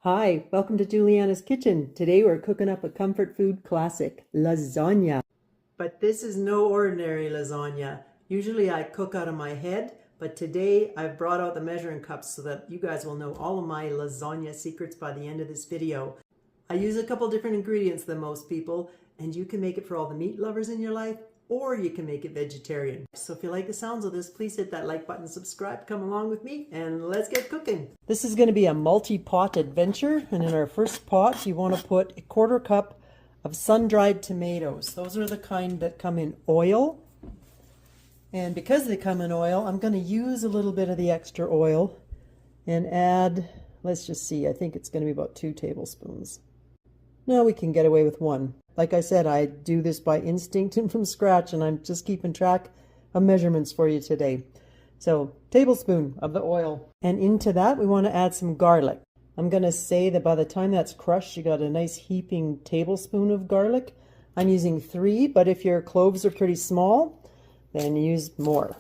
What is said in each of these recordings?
Hi, welcome to Juliana's Kitchen. Today we're cooking up a comfort food classic, lasagna. But this is no ordinary lasagna. Usually I cook out of my head, but today I've brought out the measuring cups so that you guys will know all of my lasagna secrets by the end of this video. I use a couple different ingredients than most people, and you can make it for all the meat lovers in your life, or you can make it vegetarian. So if you like the sounds of this, please hit that like button, subscribe, come along with me, and let's get cooking. This is going to be a multi-pot adventure, and in our first pot, you want to put a 1/4 cup of sun-dried tomatoes. Those are the kind that come in oil. And because they come in oil, I'm going to use a little bit of the extra oil and add, let's just see, I think it's going to be about 2 tablespoons. No, we can get away with 1. Like I said, I do this by instinct and from scratch, and I'm just keeping track of measurements for you today. So, tablespoon of the oil. And into that, we want to add some garlic. I'm going to say that by the time that's crushed, you got a nice heaping tablespoon of garlic. I'm using 3, but if your cloves are pretty small, then use more.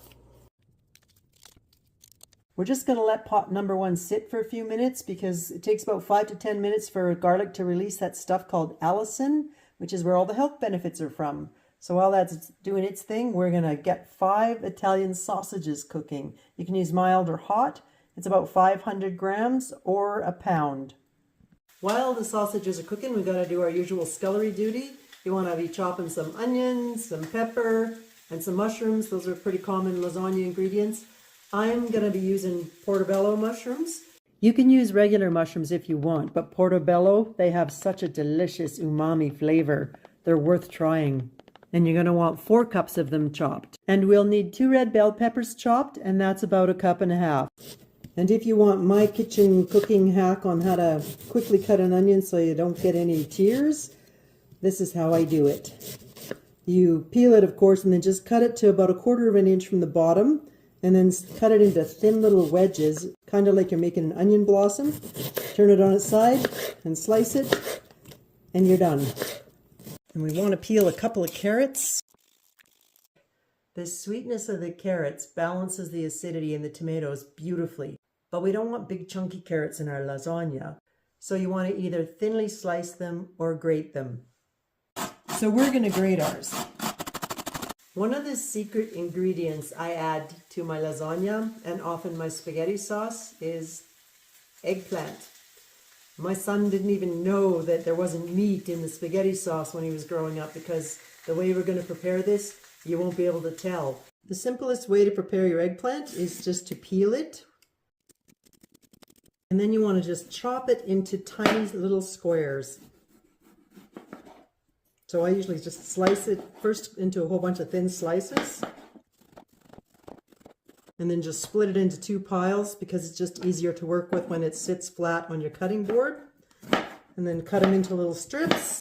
We're just going to let pot number 1 sit for a few minutes because it takes about 5 to 10 minutes for garlic to release that stuff called allicin, which is where all the health benefits are from. So while that's doing its thing, we're going to get 5 Italian sausages cooking. You can use mild or hot. It's about 500 grams or a pound. While the sausages are cooking, we've got to do our usual scullery duty. You want to be chopping some onions, some pepper, and some mushrooms. Those are pretty common lasagna ingredients. I'm going to be using portobello mushrooms. You can use regular mushrooms if you want, but portobello, they have such a delicious umami flavor. They're worth trying. And you're going to want 4 cups of them chopped. And we'll need 2 red bell peppers chopped, and that's about 1.5 cups. And if you want my kitchen cooking hack on how to quickly cut an onion so you don't get any tears, this is how I do it. You peel it, of course, and then just cut it to about 1/4 inch from the bottom, and then cut it into thin little wedges, kind of like you're making an onion blossom. Turn it on its side and slice it, and you're done. And we want to peel a couple of carrots. The sweetness of the carrots balances the acidity in the tomatoes beautifully, but we don't want big chunky carrots in our lasagna. So you want to either thinly slice them or grate them. So we're going to grate ours. One of the secret ingredients I add to my lasagna and often my spaghetti sauce is eggplant. My son didn't even know that there wasn't meat in the spaghetti sauce when he was growing up because the way we're going to prepare this, you won't be able to tell. The simplest way to prepare your eggplant is just to peel it. And then you want to just chop it into tiny little squares. So I usually just slice it first into a whole bunch of thin slices, and then just split it into 2 piles because it's just easier to work with when it sits flat on your cutting board. And then cut them into little strips,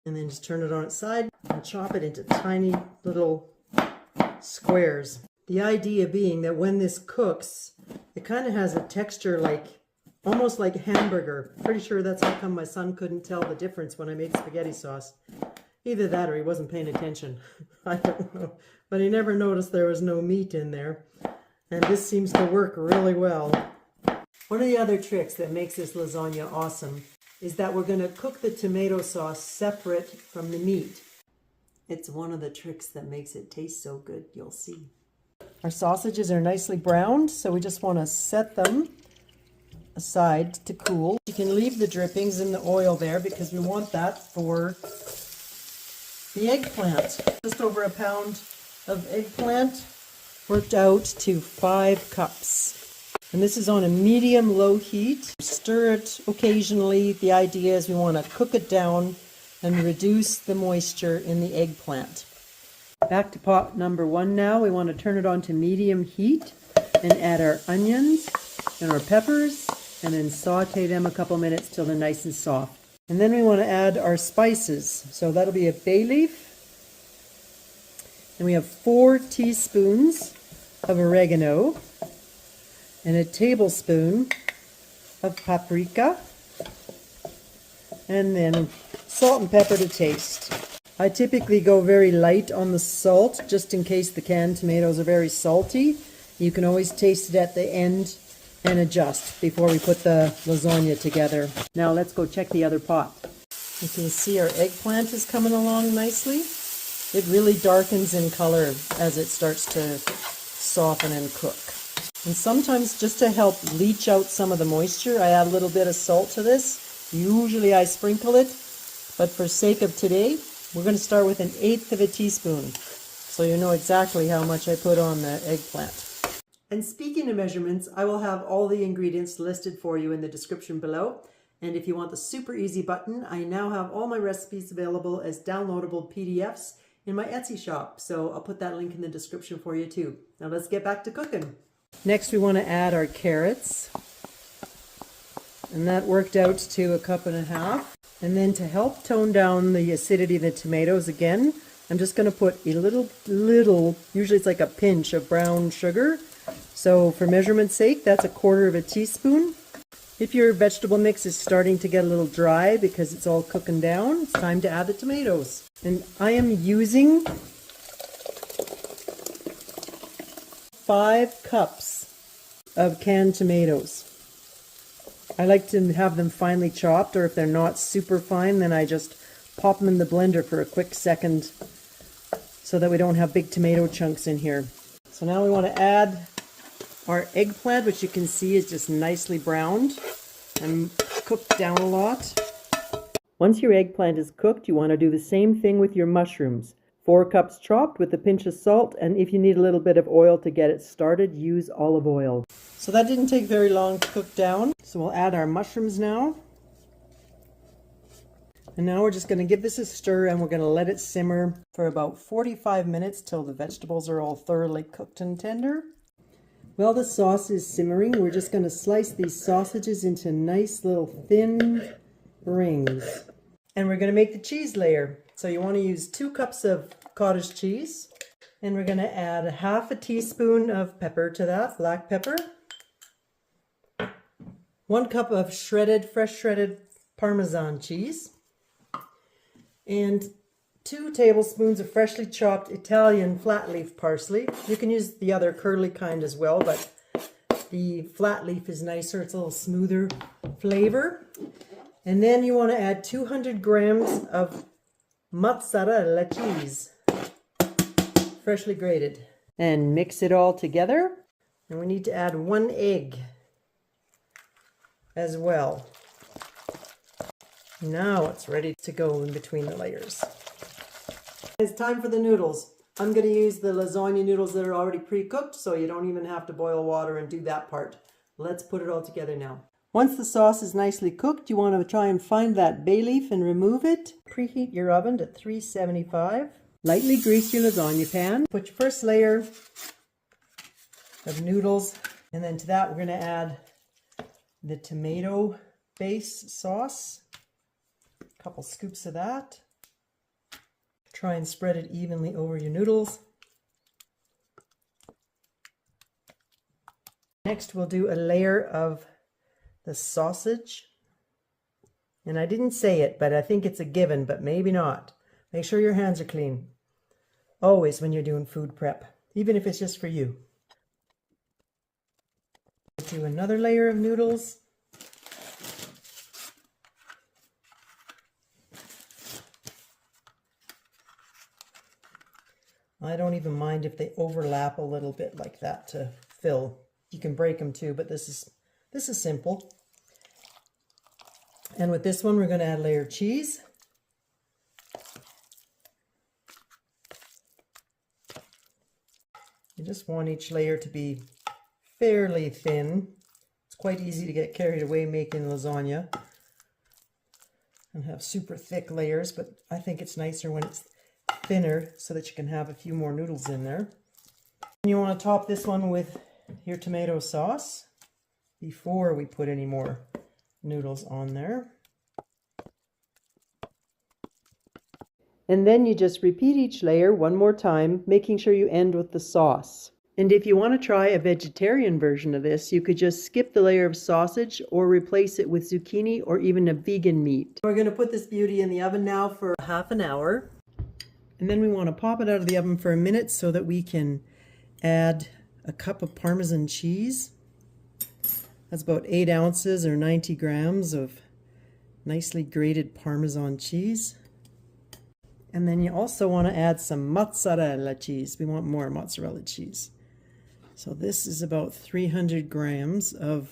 and then just turn it on its side and chop it into tiny little squares. The idea being that when this cooks, it kind of has a texture like almost like hamburger. Pretty sure that's how come my son couldn't tell the difference when I made spaghetti sauce. Either that or he wasn't paying attention. I don't know. But he never noticed there was no meat in there. And this seems to work really well. One of the other tricks that makes this lasagna awesome is that we're going to cook the tomato sauce separate from the meat. It's one of the tricks that makes it taste so good, you'll see. Our sausages are nicely browned, so we just want to set them aside to cool. You can leave the drippings in the oil there because we want that for the eggplant. Just over 1 pound of eggplant worked out to 5 cups. And this is on a medium-low heat. Stir it occasionally. The idea is we want to cook it down and reduce the moisture in the eggplant. Back to pot number 1 now. We want to turn it on to medium heat and add our onions and our peppers, and then saute them a couple minutes till they're nice and soft. And then we want to add our spices. So that'll be a bay leaf. And we have 4 teaspoons of oregano and a tablespoon of paprika. And then salt and pepper to taste. I typically go very light on the salt just in case the canned tomatoes are very salty. You can always taste it at the end and adjust before we put the lasagna together. Now let's go check the other pot. You can see our eggplant is coming along nicely. It really darkens in color as it starts to soften and cook. And sometimes just to help leach out some of the moisture, I add a little bit of salt to this. Usually I sprinkle it, but for sake of today, we're going to start with 1/8 of a teaspoon. So you know exactly how much I put on the eggplant. And speaking of measurements, I will have all the ingredients listed for you in the description below. And if you want the super easy button, I now have all my recipes available as downloadable PDFs in my Etsy shop. So I'll put that link in the description for you too. Now let's get back to cooking. Next we want to add our carrots. And that worked out to 1.5 cups. And then to help tone down the acidity of the tomatoes again, I'm just going to put a little, usually it's like a pinch of brown sugar. So for measurement's sake, that's 1/4 teaspoon. If your vegetable mix is starting to get a little dry because it's all cooking down, it's time to add the tomatoes. And I am using 5 cups of canned tomatoes. I like to have them finely chopped, or if they're not super fine, then I just pop them in the blender for a quick second so that we don't have big tomato chunks in here. So now we want to add our eggplant, which you can see is just nicely browned and cooked down a lot. Once your eggplant is cooked, you want to do the same thing with your mushrooms. 4 cups chopped with a pinch of salt, and if you need a little bit of oil to get it started, use olive oil. So that didn't take very long to cook down. So we'll add our mushrooms now. And now we're just going to give this a stir, and we're going to let it simmer for about 45 minutes till the vegetables are all thoroughly cooked and tender. While the sauce is simmering, we're just going to slice these sausages into nice little thin rings. And we're going to make the cheese layer. So you want to use 2 cups of cottage cheese. And we're going to add 1/2 teaspoon of pepper to that, black pepper. 1 cup of fresh shredded Parmesan cheese. And 2 tablespoons of freshly chopped Italian flat leaf parsley. You can use the other curly kind as well, but the flat leaf is nicer. It's a little smoother flavor. And then you want to add 200 grams of mozzarella cheese, freshly grated. And mix it all together. And we need to add 1 egg as well. Now it's ready to go in between the layers. It's time for the noodles. I'm going to use the lasagna noodles that are already pre-cooked, so you don't even have to boil water and do that part. Let's put it all together now. Once the sauce is nicely cooked, you want to try and find that bay leaf and remove it. Preheat your oven to 375. Lightly grease your lasagna pan. Put your first layer of noodles, and then to that we're going to add the tomato base sauce. A couple scoops of that. Try and spread it evenly over your noodles. Next we'll do a layer of the sausage. And I didn't say it, but I think it's a given, but maybe not. Make sure your hands are clean. Always when you're doing food prep, even if it's just for you. Do another layer of noodles. I don't even mind if they overlap a little bit like that to fill. You can break them too, but this is simple. And with this one, we're going to add a layer of cheese. You just want each layer to be fairly thin. It's quite easy to get carried away making lasagna and have super thick layers, but I think it's nicer when it's thinner so that you can have a few more noodles in there. And you want to top this one with your tomato sauce before we put any more noodles on there. And then you just repeat each layer one more time, making sure you end with the sauce. And if you want to try a vegetarian version of this, you could just skip the layer of sausage or replace it with zucchini or even a vegan meat. We're going to put this beauty in the oven now for half an hour. And then we want to pop it out of the oven for a minute so that we can add a cup of Parmesan cheese. That's about 8 ounces or 90 grams of nicely grated Parmesan cheese. And then you also want to add some mozzarella cheese. We want more mozzarella cheese. So this is about 300 grams of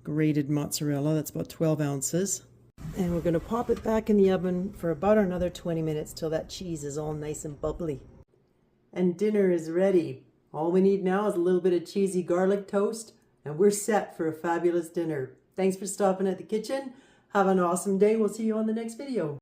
grated mozzarella. That's about 12 ounces. And we're going to pop it back in the oven for about another 20 minutes till that cheese is all nice and bubbly. And dinner is ready. All we need now is a little bit of cheesy garlic toast, and we're set for a fabulous dinner. Thanks for stopping at the kitchen. Have an awesome day. We'll see you on the next video.